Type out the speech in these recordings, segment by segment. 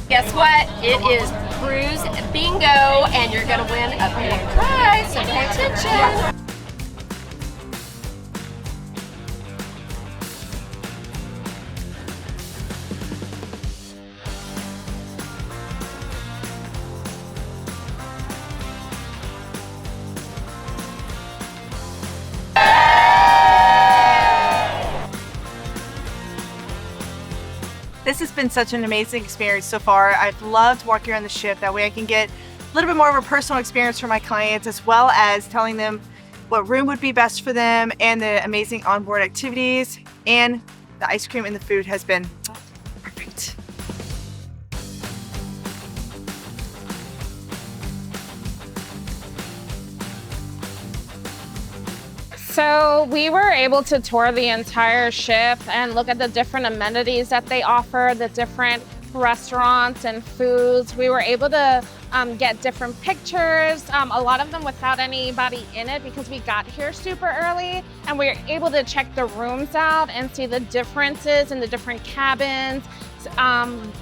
Guess what? It is cruise bingo, and you're gonna win a big prize, so pay attention. This has been such an amazing experience so far. I've loved walking around the ship. That way I can get a little bit more of a personal experience for my clients, as well as telling them what room would be best for them and the amazing onboard activities. And the ice cream and the food has been perfect. So we were able to tour the entire ship and look at the different amenities that they offer, the different restaurants and foods. We were able to get different pictures, a lot of them without anybody in it because we got here super early, and we were able to check the rooms out and see the differences in the different cabins,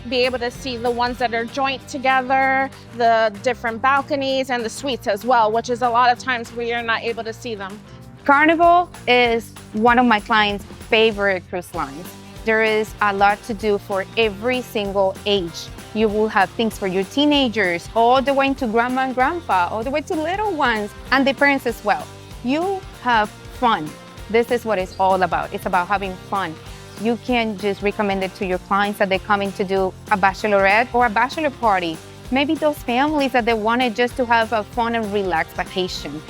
be able to see the ones that are joint together, the different balconies and the suites as well, which is a lot of times we are not able to see them. Carnival is one of my clients' favorite cruise lines. There is a lot to do for every single age. You will have things for your teenagers, all the way to grandma and grandpa, all the way to little ones, and the parents as well. You have fun. This is what it's all about. It's about having fun. You can just recommend it to your clients that they're coming to do a bachelorette or a bachelor party. Maybe those families that they wanted just to have a fun and relaxed vacation.